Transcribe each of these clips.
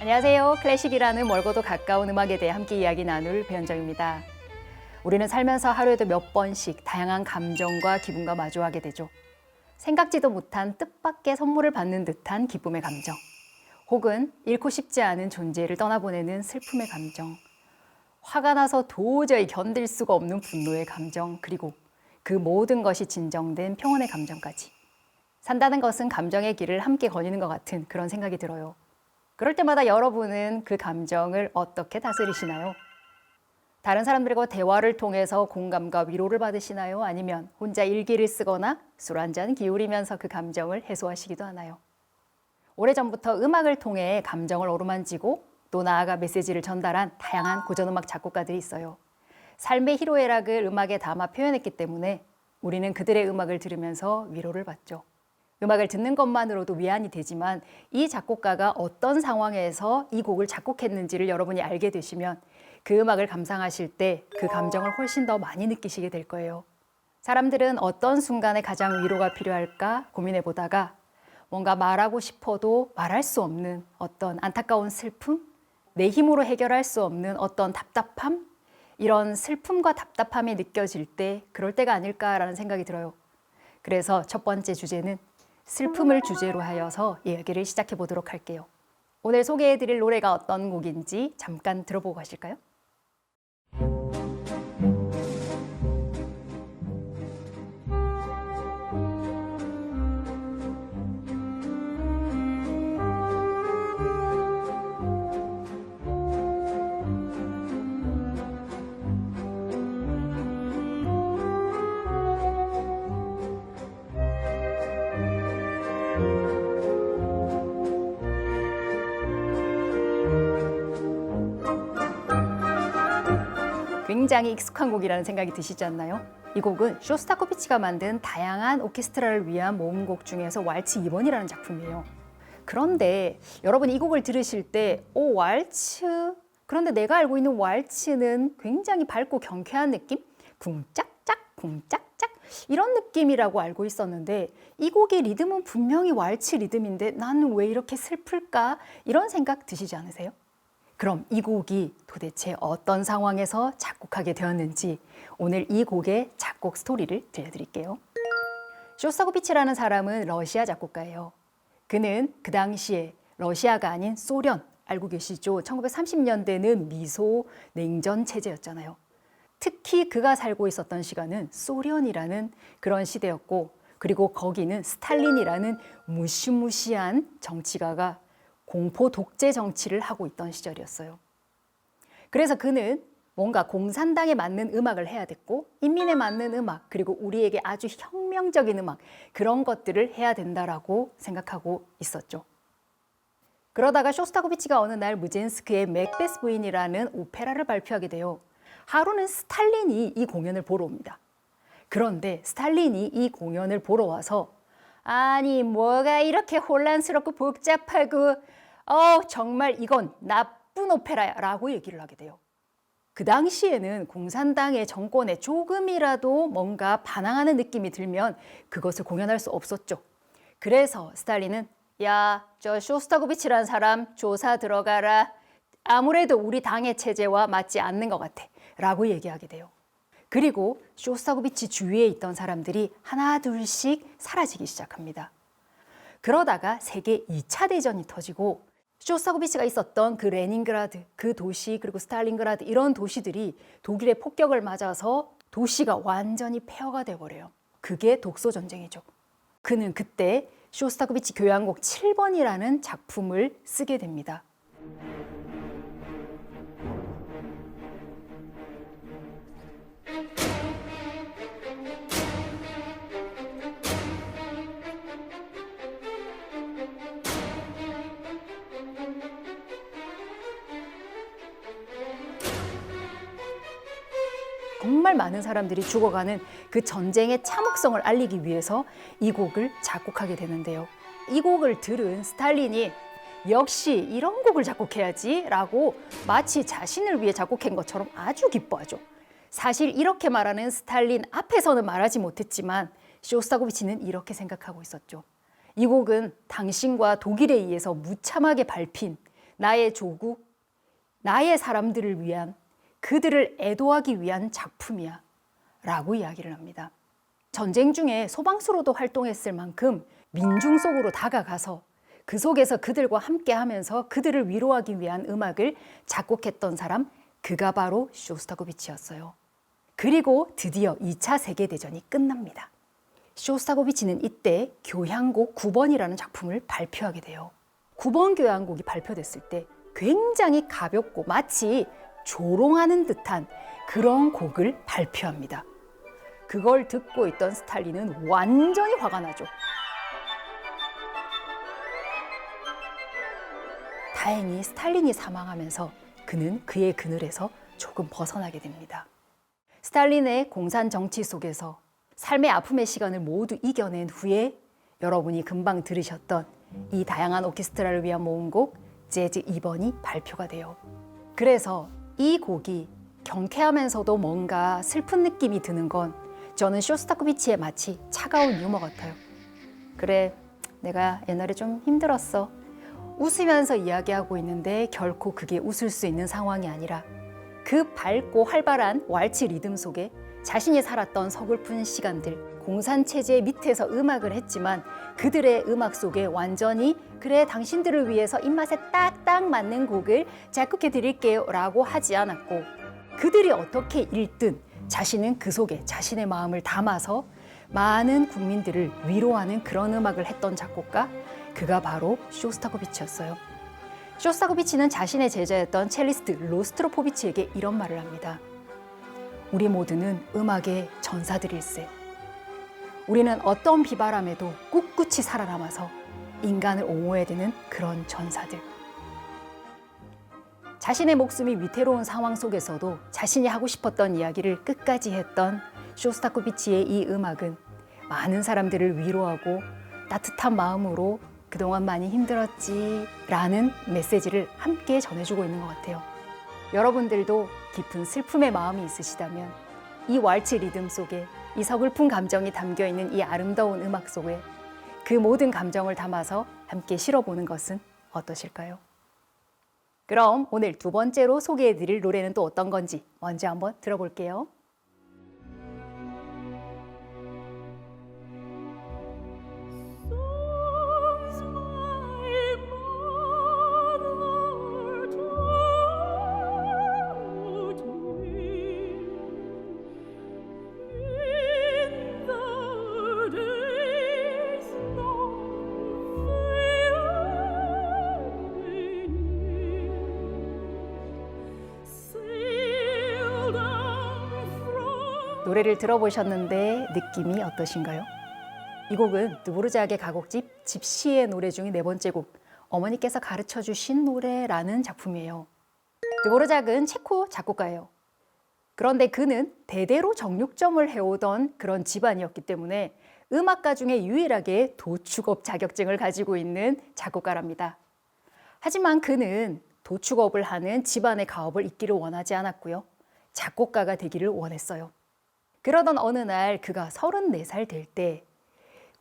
안녕하세요. 클래식이라는 멀고도 가까운 음악에 대해 함께 이야기 나눌 배현정입니다. 우리는 살면서 하루에도 몇 번씩 다양한 감정과 기분과 마주하게 되죠. 생각지도 못한 뜻밖의 선물을 받는 듯한 기쁨의 감정, 혹은 잃고 싶지 않은 존재를 떠나보내는 슬픔의 감정, 화가 나서 도저히 견딜 수가 없는 분노의 감정, 그리고 그 모든 것이 진정된 평온의 감정까지. 산다는 것은 감정의 길을 함께 거니는 것 같은 그런 생각이 들어요. 그럴 때마다 여러분은 그 감정을 어떻게 다스리시나요? 다른 사람들과 대화를 통해서 공감과 위로를 받으시나요? 아니면 혼자 일기를 쓰거나 술 한 잔 기울이면서 그 감정을 해소하시기도 하나요? 오래전부터 음악을 통해 감정을 어루만지고 또 나아가 메시지를 전달한 다양한 고전음악 작곡가들이 있어요. 삶의 희로애락을 음악에 담아 표현했기 때문에 우리는 그들의 음악을 들으면서 위로를 받죠. 음악을 듣는 것만으로도 위안이 되지만 이 작곡가가 어떤 상황에서 이 곡을 작곡했는지를 여러분이 알게 되시면 그 음악을 감상하실 때 그 감정을 훨씬 더 많이 느끼시게 될 거예요. 사람들은 어떤 순간에 가장 위로가 필요할까 고민해 보다가 뭔가 말하고 싶어도 말할 수 없는 어떤 안타까운 슬픔, 내 힘으로 해결할 수 없는 어떤 답답함, 이런 슬픔과 답답함이 느껴질 때 그럴 때가 아닐까라는 생각이 들어요. 그래서 첫 번째 주제는 슬픔을 주제로 하여서 이야기를 시작해 보도록 할게요. 오늘 소개해 드릴 노래가 어떤 곡인지 잠깐 들어보고 가실까요? 굉장히 익숙한 곡이라는 생각이 드시지 않나요? 이 곡은 쇼스타코비치가 만든 다양한 오케스트라를 위한 모음곡 중에서 왈츠 2번이라는 작품이에요. 그런데 여러분이 이 곡을 들으실 때 왈츠? 그런데 내가 알고 있는 왈츠는 굉장히 밝고 경쾌한 느낌? 쿵짝짝 쿵짝짝 이런 느낌이라고 알고 있었는데 이 곡의 리듬은 분명히 왈츠 리듬인데 나는 왜 이렇게 슬플까? 이런 생각 드시지 않으세요? 그럼 이 곡이 도대체 어떤 상황에서 작곡하게 되었는지 오늘 이 곡의 작곡 스토리를 들려드릴게요. 쇼스타코비치라는 사람은 러시아 작곡가예요. 그는 그 당시에 러시아가 아닌 소련, 알고 계시죠? 1930년대는 미소 냉전 체제였잖아요. 특히 그가 살고 있었던 시간은 소련이라는 그런 시대였고, 그리고 거기는 스탈린이라는 무시무시한 정치가가 공포 독재 정치를 하고 있던 시절이었어요. 그래서 그는 뭔가 공산당에 맞는 음악을 해야 됐고 인민에 맞는 음악, 그리고 우리에게 아주 혁명적인 음악, 그런 것들을 해야 된다라고 생각하고 있었죠. 그러다가 쇼스타코비치가 어느 날 무젠스크의 맥베스 부인이라는 오페라를 발표하게 돼요. 하루는 스탈린이 이 공연을 보러 옵니다. 그런데 스탈린이 이 공연을 보러 와서 아니 뭐가 이렇게 혼란스럽고 복잡하고 정말 이건 나쁜 오페라야 라고 얘기를 하게 돼요. 그 당시에는 공산당의 정권에 조금이라도 뭔가 반항하는 느낌이 들면 그것을 공연할 수 없었죠. 그래서 스탈린은 야, 저 쇼스타코비치라는 사람 조사 들어가라. 아무래도 우리 당의 체제와 맞지 않는 것 같아 라고 얘기하게 돼요. 그리고 쇼스타코비치 주위에 있던 사람들이 하나 둘씩 사라지기 시작합니다. 그러다가 세계 2차 대전이 터지고 쇼스타코비치가 있었던 그 레닌그라드, 그 도시, 그리고 스탈린그라드 이런 도시들이 독일의 폭격을 맞아서 도시가 완전히 폐허가 돼버려요. 그게 독소전쟁이죠. 그는 그때 쇼스타코비치 교향곡 7번이라는 작품을 쓰게 됩니다. 정말 많은 사람들이 죽어가는 그 전쟁의 참혹성을 알리기 위해서 이 곡을 작곡하게 되는데요. 이 곡을 들은 스탈린이 역시 이런 곡을 작곡해야지 라고 마치 자신을 위해 작곡한 것처럼 아주 기뻐하죠. 사실 이렇게 말하는 스탈린 앞에서는 말하지 못했지만 쇼스타코비치는 이렇게 생각하고 있었죠. 이 곡은 당신과 독일에 의해서 무참하게 밟힌 나의 조국, 나의 사람들을 위한, 그들을 애도하기 위한 작품이야 라고 이야기를 합니다. 전쟁 중에 소방수로도 활동했을 만큼 민중 속으로 다가가서 그 속에서 그들과 함께 하면서 그들을 위로하기 위한 음악을 작곡했던 사람, 그가 바로 쇼스타코비치였어요. 그리고 드디어 2차 세계대전이 끝납니다. 쇼스타코비치는 이때 교향곡 9번이라는 작품을 발표하게 돼요. 9번 교향곡이 발표됐을 때 굉장히 가볍고 마치 조롱하는 듯한 그런 곡을 발표합니다. 그걸 듣고 있던 스탈린은 완전히 화가 나죠. 다행히 스탈린이 사망하면서 그는 그의 그늘에서 조금 벗어나게 됩니다. 스탈린의 공산 정치 속에서 삶의 아픔의 시간을 모두 이겨낸 후에 여러분이 금방 들으셨던 이 다양한 오케스트라를 위한 모음곡 재즈 2번이 발표가 돼요. 그래서 이 곡이 경쾌하면서도 뭔가 슬픈 느낌이 드는 건 저는 쇼스타코비치의 마치 차가운 유머 같아요. 그래, 내가 옛날에 좀 힘들었어. 웃으면서 이야기하고 있는데 결코 그게 웃을 수 있는 상황이 아니라 그 밝고 활발한 왈츠 리듬 속에 자신이 살았던 서글픈 시간들, 공산체제 밑에서 음악을 했지만 그들의 음악 속에 완전히 그래 당신들을 위해서 입맛에 딱딱 맞는 곡을 작곡해 드릴게요 라고 하지 않았고 그들이 어떻게 읽든 자신은 그 속에 자신의 마음을 담아서 많은 국민들을 위로하는 그런 음악을 했던 작곡가, 그가 바로 쇼스타코비치였어요. 쇼스타코비치는 자신의 제자였던 첼리스트 로스트로포비치에게 이런 말을 합니다. 우리 모두는 음악의 전사들일세. 우리는 어떤 비바람에도 꿋꿋이 살아남아서 인간을 옹호해야 되는 그런 전사들. 자신의 목숨이 위태로운 상황 속에서도 자신이 하고 싶었던 이야기를 끝까지 했던 쇼스타코비치의 이 음악은 많은 사람들을 위로하고 따뜻한 마음으로 그동안 많이 힘들었지 라는 메시지를 함께 전해주고 있는 것 같아요. 여러분들도 깊은 슬픔의 마음이 있으시다면 이 왈츠 리듬 속에 이 서글픈 감정이 담겨있는 이 아름다운 음악 속에 그 모든 감정을 담아서 함께 실어보는 것은 어떠실까요? 그럼 오늘 두 번째로 소개해드릴 노래는 또 어떤 건지 먼저 한번 들어볼게요. 노래를 들어보셨는데 느낌이 어떠신가요? 이 곡은 드보르자크의 가곡집 집시의 노래 중에 네 번째 곡, 어머니께서 가르쳐 주신 노래라는 작품이에요. 드보르자크는 체코 작곡가예요. 그런데 그는 대대로 정육점을 해오던 그런 집안이었기 때문에 음악가 중에 유일하게 도축업 자격증을 가지고 있는 작곡가랍니다. 하지만 그는 도축업을 하는 집안의 가업을 잇기를 원하지 않았고요. 작곡가가 되기를 원했어요. 그러던 어느 날 그가 34살 될 때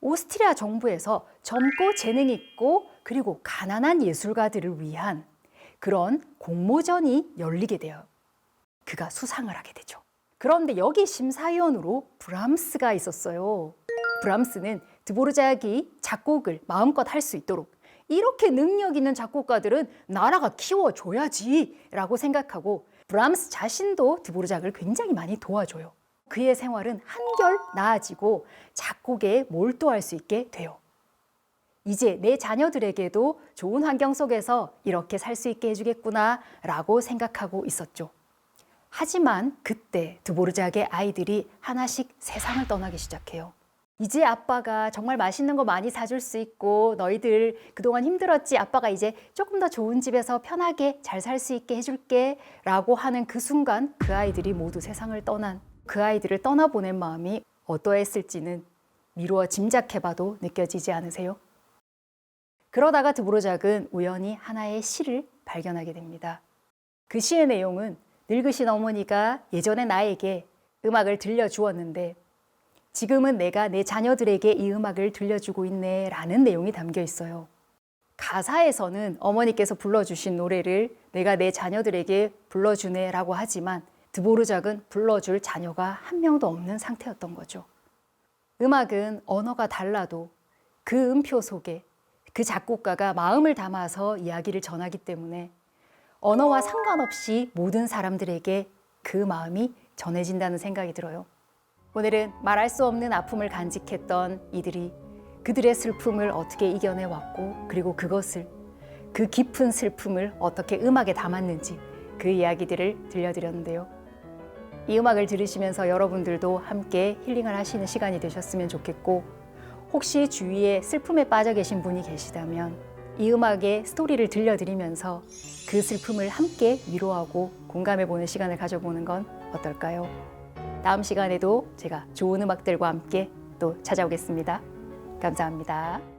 오스트리아 정부에서 젊고 재능 있고 그리고 가난한 예술가들을 위한 그런 공모전이 열리게 돼요. 그가 수상을 하게 되죠. 그런데 여기 심사위원으로 브람스가 있었어요. 브람스는 드보르자크가 작곡을 마음껏 할 수 있도록 이렇게 능력 있는 작곡가들은 나라가 키워줘야지 라고 생각하고 브람스 자신도 드보르자크를 굉장히 많이 도와줘요. 그의 생활은 한결 나아지고 작곡에 몰두할 수 있게 돼요. 이제 내 자녀들에게도 좋은 환경 속에서 이렇게 살 수 있게 해주겠구나 라고 생각하고 있었죠. 하지만 그때 드보르자크의 아이들이 하나씩 세상을 떠나기 시작해요. 이제 아빠가 정말 맛있는 거 많이 사줄 수 있고 너희들 그동안 힘들었지? 아빠가 이제 조금 더 좋은 집에서 편하게 잘 살 수 있게 해줄게 라고 하는 그 순간 그 아이들이 모두 세상을 떠난 그 아이들을 떠나보낸 마음이 어떠했을지는 미루어 짐작해봐도 느껴지지 않으세요? 그러다가 드보르자크는 우연히 하나의 시를 발견하게 됩니다. 그 시의 내용은 늙으신 어머니가 예전에 나에게 음악을 들려주었는데 지금은 내가 내 자녀들에게 이 음악을 들려주고 있네 라는 내용이 담겨 있어요. 가사에서는 어머니께서 불러주신 노래를 내가 내 자녀들에게 불러주네라고 하지만 드보르작은 불러줄 자녀가 한 명도 없는 상태였던 거죠. 음악은 언어가 달라도 그 음표 속에 그 작곡가가 마음을 담아서 이야기를 전하기 때문에 언어와 상관없이 모든 사람들에게 그 마음이 전해진다는 생각이 들어요. 오늘은 말할 수 없는 아픔을 간직했던 이들이 그들의 슬픔을 어떻게 이겨내왔고 그리고 그것을 그 깊은 슬픔을 어떻게 음악에 담았는지 그 이야기들을 들려드렸는데요. 이 음악을 들으시면서 여러분들도 함께 힐링을 하시는 시간이 되셨으면 좋겠고 혹시 주위에 슬픔에 빠져 계신 분이 계시다면 이 음악의 스토리를 들려드리면서 그 슬픔을 함께 위로하고 공감해보는 시간을 가져보는 건 어떨까요? 다음 시간에도 제가 좋은 음악들과 함께 또 찾아오겠습니다. 감사합니다.